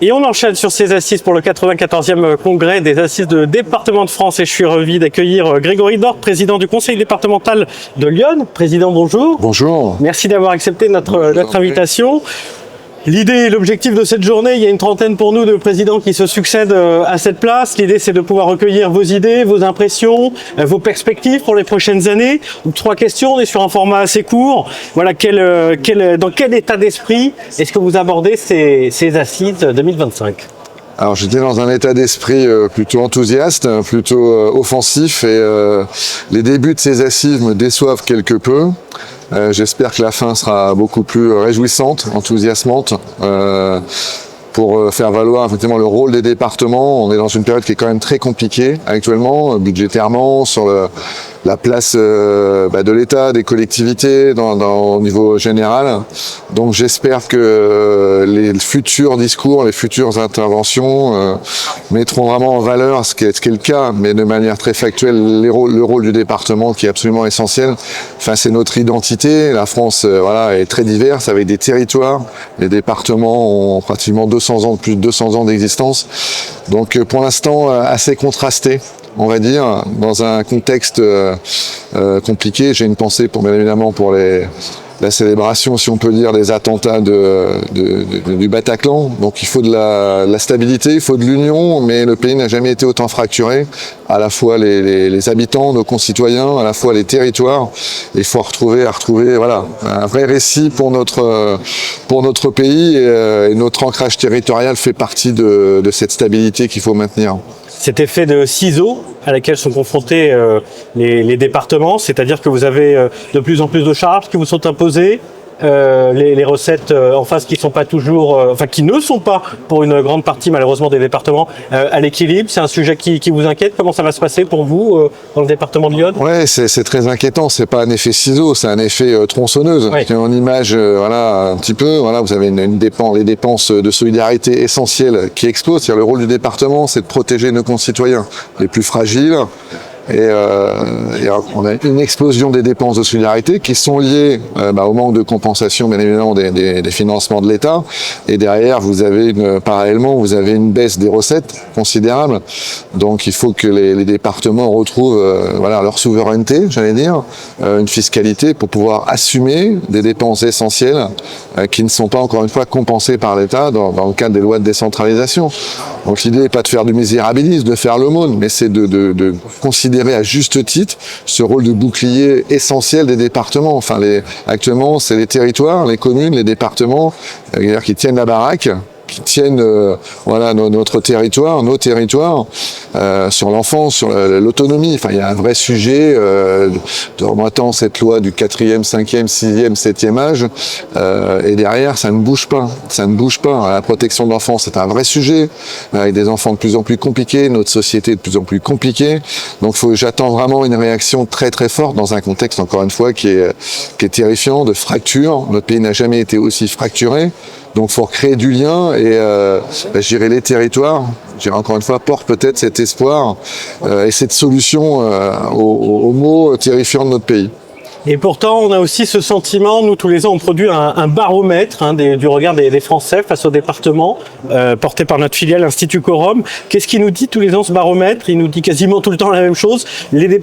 Et on enchaîne sur ces assises pour le 94e congrès des assises de département de France. Et je suis ravi d'accueillir Grégory Dort, président du conseil départemental de Lyon. Président, bonjour. Bonjour. Merci d'avoir accepté notre invitation. L'idée et l'objectif de cette journée, il y a une trentaine pour nous de présidents qui se succèdent à cette place. L'idée, c'est de pouvoir recueillir vos idées, vos impressions, vos perspectives pour les prochaines années. Donc, 3 questions, on est sur un format assez court. Voilà, dans quel état d'esprit est-ce que vous abordez ces assises 2025 ? Alors j'étais dans un état d'esprit plutôt enthousiaste, plutôt offensif et les débuts de ces assises me déçoivent quelque peu. J'espère que la fin sera beaucoup plus réjouissante, enthousiasmante, pour faire valoir effectivement le rôle des départements. On est dans une période qui est quand même très compliquée actuellement, budgétairement, sur la place de l'État, des collectivités au niveau général. Donc j'espère que les futurs discours, les futures interventions mettront vraiment en valeur ce qui est le cas, mais de manière très factuelle, le rôle du département qui est absolument essentiel. Enfin, c'est notre identité. La France est très diverse avec des territoires. Les départements ont pratiquement 200 ans, plus de 200 ans d'existence. Donc pour l'instant assez contrasté, on va dire, dans un contexte compliqué. J'ai une pensée bien évidemment pour la célébration, si on peut dire, des attentats du Bataclan. Donc il faut de la stabilité, il faut de l'union, mais le pays n'a jamais été autant fracturé. À la fois les habitants, nos concitoyens, à la fois les territoires. Il faut retrouver un vrai récit pour notre pays et notre ancrage territorial fait partie de cette stabilité qu'il faut maintenir. Cet effet de ciseaux à laquelle sont confrontés les départements, c'est-à-dire que vous avez de plus en plus de charges qui vous sont imposées, les recettes en face qui sont pas toujours, qui ne sont pas pour une grande partie malheureusement des départements à l'équilibre. C'est un sujet qui vous inquiète. Comment ça va se passer pour vous dans le département de Lyon ? Ouais, c'est très inquiétant. C'est pas un effet ciseau, c'est un effet tronçonneuse. Ouais. En image, un petit peu. Vous avez les dépenses de solidarité essentielles qui explosent. C'est-à-dire le rôle du département, c'est de protéger nos concitoyens les plus fragiles. Et on a une explosion des dépenses de solidarité qui sont liées au manque de compensation, bien évidemment, des financements de l'État. Et derrière, parallèlement, vous avez une baisse des recettes considérable. Donc, il faut que les départements retrouvent leur souveraineté, j'allais dire, une fiscalité pour pouvoir assumer des dépenses essentielles qui ne sont pas, encore une fois, compensées par l'État dans le cadre des lois de décentralisation. Donc, l'idée n'est pas de faire du misérabilisme, de faire l'aumône, mais c'est de considérer à juste titre ce rôle de bouclier essentiel des départements. Actuellement, c'est les territoires, les communes, les départements qui tiennent la baraque, qui tiennent notre territoire, nos territoires, sur l'enfance, sur l'autonomie. Il y a un vrai sujet de remontant cette loi du 4e, 5e, 6e, 7e âge, et derrière, ça ne bouge pas. Ça ne bouge pas. La protection de l'enfance, c'est un vrai sujet, avec des enfants de plus en plus compliqués, notre société de plus en plus compliquée. Donc j'attends vraiment une réaction très très forte dans un contexte, encore une fois, qui est terrifiant, de fracture. Notre pays n'a jamais été aussi fracturé. Donc, il faut recréer du lien et gérer les territoires. Encore une fois, porte peut-être cet espoir et cette solution aux maux terrifiants de notre pays. Et pourtant, on a aussi ce sentiment, nous tous les ans, on produit un baromètre du regard des Français face au département, porté par notre filiale Institut Quorum. Qu'est-ce qu'il nous dit tous les ans ce baromètre ? Il nous dit quasiment tout le temps la même chose.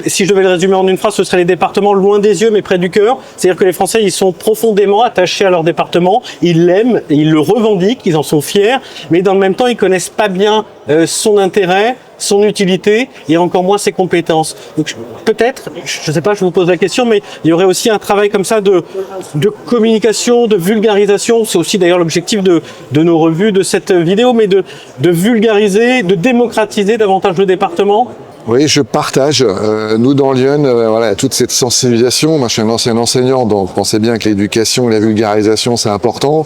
Si je devais le résumer en une phrase, ce serait les départements loin des yeux mais près du cœur. C'est-à-dire que les Français, ils sont profondément attachés à leur département, ils l'aiment, ils le revendiquent, ils en sont fiers, mais dans le même temps, ils connaissent pas bien son intérêt, son utilité et encore moins ses compétences. Donc peut-être, je ne sais pas, je vous pose la question, mais il y aurait aussi un travail comme ça de communication, de vulgarisation. C'est aussi d'ailleurs l'objectif de nos revues, de cette vidéo, mais de vulgariser, de démocratiser davantage le département. Oui, je partage. Nous, dans Lyon, toute cette sensibilisation. Moi, je suis un ancien enseignant, donc pensez bien que l'éducation et la vulgarisation, c'est important.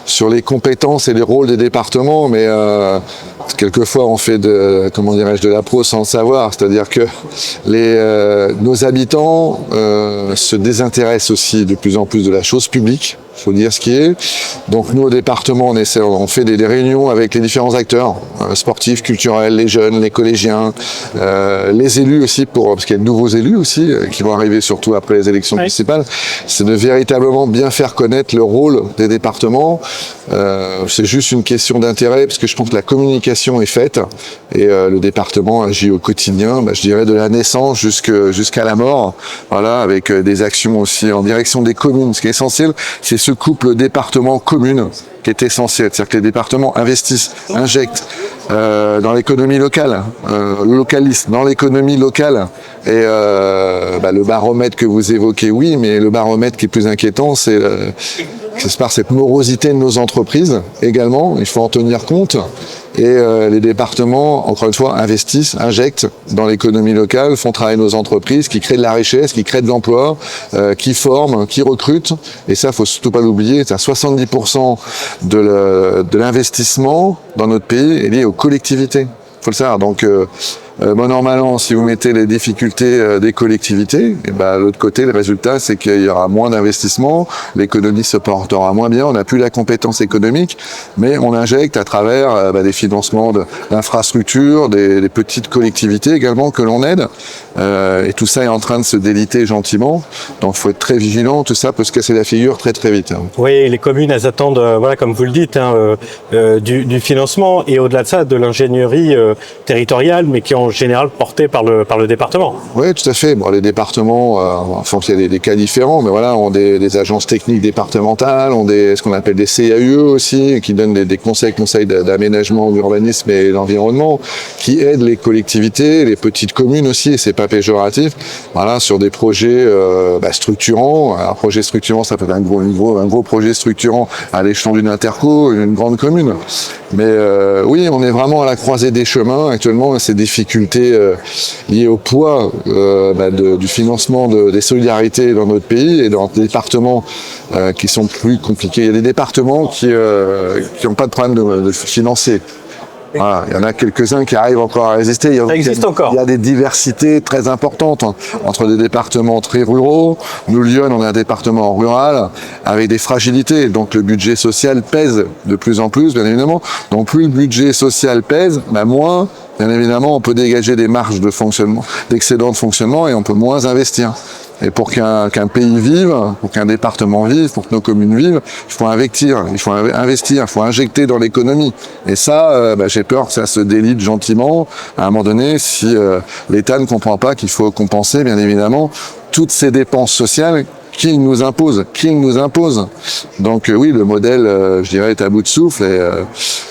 Sur les compétences et les rôles des départements, mais quelquefois, on fait de la prose sans le savoir. C'est-à-dire que nos habitants se désintéressent aussi de plus en plus de la chose publique. Il faut dire ce qui est. Donc nous, au département, on fait des réunions avec les différents acteurs, sportifs, culturels, les jeunes, les collégiens, les élus aussi, parce qu'il y a de nouveaux élus aussi qui vont arriver surtout après les élections municipales, c'est de véritablement bien faire connaître le rôle des départements. C'est juste une question d'intérêt, parce que je pense que la communication est faite et le département agit au quotidien, je dirais de la naissance jusqu'à la mort, voilà, avec des actions aussi en direction des communes. Ce qui est essentiel, c'est ce couple département-commune qui est essentiel. C'est-à-dire que les départements investissent, injectent dans l'économie locale, localisent dans l'économie locale. Et le baromètre que vous évoquez, oui, mais le baromètre qui est plus inquiétant, c'est cette morosité de nos entreprises également. Il faut en tenir compte. Et les départements, encore une fois, investissent, injectent dans l'économie locale, font travailler nos entreprises, qui créent de la richesse, qui créent de l'emploi, qui forment, qui recrutent. Et ça, faut surtout pas l'oublier. 70% de l'investissement dans notre pays est lié aux collectivités. Faut le savoir. Donc, normalement, si vous mettez les difficultés des collectivités, et de l'autre côté, le résultat, c'est qu'il y aura moins d'investissement, l'économie se portera moins bien, on n'a plus la compétence économique, mais on injecte à travers des financements d'infrastructures, des petites collectivités également que l'on aide, et tout ça est en train de se déliter gentiment, donc il faut être très vigilant, tout ça peut se casser la figure très très vite. Oui, les communes, elles attendent, comme vous le dites, du financement, et au-delà de ça, de l'ingénierie territoriale, mais qui en général porté par le département. Oui, tout à fait. Bon, les départements, enfin, il y a des cas différents, mais voilà, ont des agences techniques départementales, ont ce qu'on appelle des CAUE aussi, qui donnent des conseils d'aménagement, d'urbanisme et d'environnement, qui aident les collectivités, les petites communes aussi, et c'est pas péjoratif, voilà, sur des projets structurants. Un projet structurant, ça peut être un gros projet structurant à l'échelon d'une interco, une grande commune. Mais oui, on est vraiment à la croisée des chemins actuellement, ces difficultés liées au poids du financement des solidarités dans notre pays et dans des départements qui sont plus compliqués. Il y a des départements qui n'ont pas de problème de financer. Voilà, il y en a quelques-uns qui arrivent encore à résister. Ça existe encore. Il y a des diversités très importantes entre des départements très ruraux. Nous, Lyon, on a un département rural avec des fragilités. Donc le budget social pèse de plus en plus, bien évidemment. Donc plus le budget social pèse, moins, bien évidemment, on peut dégager des marges de fonctionnement, d'excédent de fonctionnement, et on peut moins investir. Et pour qu'un pays vive, pour qu'un département vive, pour que nos communes vivent, il faut investir, il faut injecter dans l'économie. Et ça, j'ai peur que ça se délite gentiment à un moment donné si l'État ne comprend pas qu'il faut compenser, bien évidemment, toutes ces dépenses sociales qu'il nous impose. Donc oui, le modèle, je dirais, est à bout de souffle, et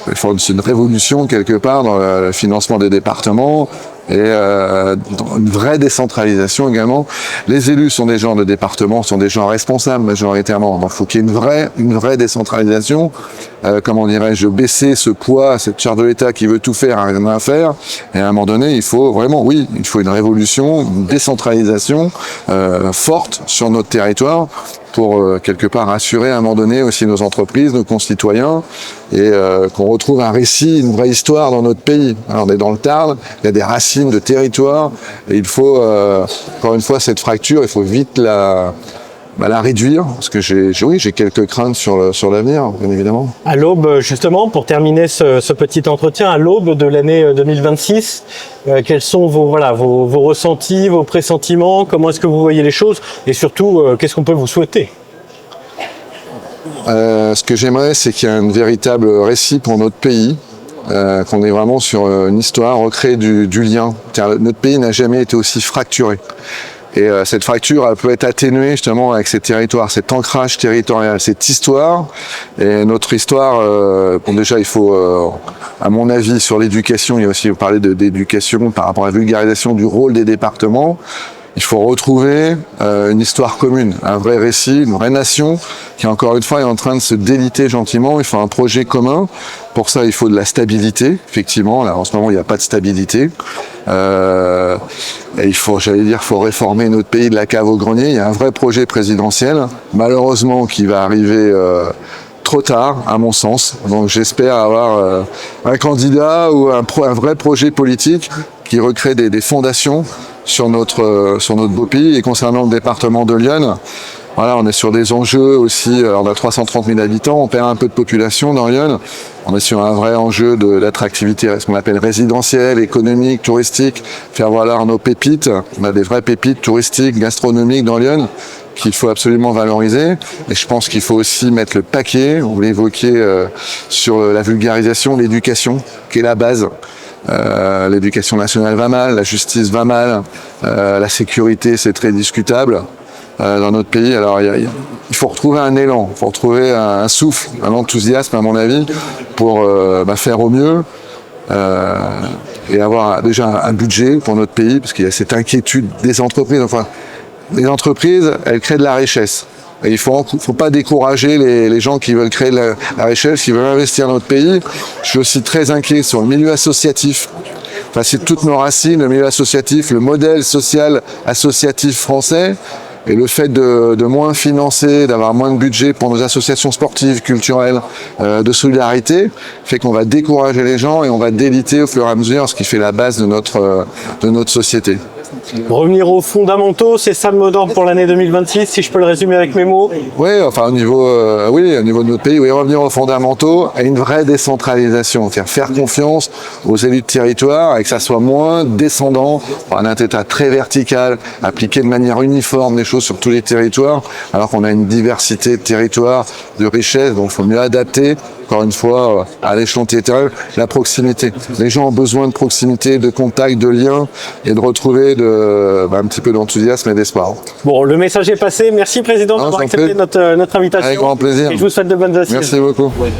il faut une révolution quelque part dans le financement des départements, et une vraie décentralisation également. Les élus sont des gens de département, sont des gens responsables majoritairement. Donc il faut qu'il y ait une vraie décentralisation. Baisser ce poids, cette charge de l'État qui veut tout faire, rien à faire. Et à un moment donné, il faut une révolution, une décentralisation forte sur notre territoire pour quelque part assurer à un moment donné aussi nos entreprises, nos concitoyens, et qu'on retrouve un récit, une vraie histoire dans notre pays. Alors, on est dans le Tarn, il y a des racines de territoire, et il faut, encore une fois, cette fracture, il faut vite la réduire, parce que j'ai quelques craintes sur l'avenir, bien évidemment. À l'aube, justement, pour terminer ce petit entretien, à l'aube de l'année 2026, quels sont vos ressentis, vos pressentiments, comment est-ce que vous voyez les choses, et surtout, qu'est-ce qu'on peut vous souhaiter ? Ce que j'aimerais, c'est qu'il y ait un véritable récit pour notre pays, qu'on est vraiment sur une histoire, recréer du lien. Notre pays n'a jamais été aussi fracturé. Et cette fracture, elle peut être atténuée justement avec ces territoires, cet ancrage territorial, cette histoire. Et notre histoire, déjà, il faut, à mon avis, sur l'éducation, il y a aussi parler d'éducation par rapport à la vulgarisation du rôle des départements. Il faut retrouver une histoire commune, un vrai récit, une vraie nation qui, encore une fois, est en train de se déliter gentiment. Il faut un projet commun. Pour ça, il faut de la stabilité. Effectivement, là, en ce moment, il n'y a pas de stabilité. Et il faut réformer notre pays de la cave au grenier. Il y a un vrai projet présidentiel, malheureusement, qui va arriver trop tard, à mon sens. Donc, j'espère avoir un candidat ou un vrai projet politique qui recrée des fondations sur notre beau pays. Et concernant le département de Lyon, Voilà, on est sur des enjeux aussi. On a 330 000 habitants, on perd un peu de population dans Lyon. On est sur un vrai enjeu d'attractivité, ce qu'on appelle résidentiel, économique, touristique, faire valoir nos pépites. On a des vraies pépites touristiques, gastronomiques dans Lyon qu'il faut absolument valoriser. Et je pense qu'il faut aussi mettre le paquet, vous l'évoquiez, sur la vulgarisation, l'éducation, qui est la base. L'éducation nationale va mal, la justice va mal, la sécurité c'est très discutable dans notre pays. Alors il faut retrouver un élan, il faut retrouver un souffle, un enthousiasme à mon avis pour faire au mieux et avoir déjà un budget pour notre pays, parce qu'il y a cette inquiétude des entreprises. Enfin, les entreprises, elles créent de la richesse. Et il faut pas décourager les gens qui veulent créer la richesse, qui veulent investir dans notre pays. Je suis aussi très inquiet sur le milieu associatif. Enfin, c'est toutes nos racines, le milieu associatif, le modèle social associatif français. Et le fait de moins financer, d'avoir moins de budget pour nos associations sportives, culturelles, de solidarité, fait qu'on va décourager les gens et on va déliter au fur et à mesure ce qui fait la base de notre société. Revenir aux fondamentaux, c'est ça le mot d'ordre pour l'année 2026, si je peux le résumer avec mes mots. Oui, enfin au niveau de notre pays, oui, revenir aux fondamentaux, à une vraie décentralisation, faire confiance aux élus de territoire et que ça soit moins descendant, un État très vertical, appliquer de manière uniforme les choses sur tous les territoires, alors qu'on a une diversité de territoires, de richesses, donc il faut mieux adapter. Encore une fois, à l'échelon territorial, la proximité. Les gens ont besoin de proximité, de contact, de lien et de retrouver un petit peu d'enthousiasme et d'espoir. Bon, le message est passé. Merci Président d'avoir accepté notre invitation. Avec grand plaisir. Et je vous souhaite de bonnes assises. Merci beaucoup. Ouais.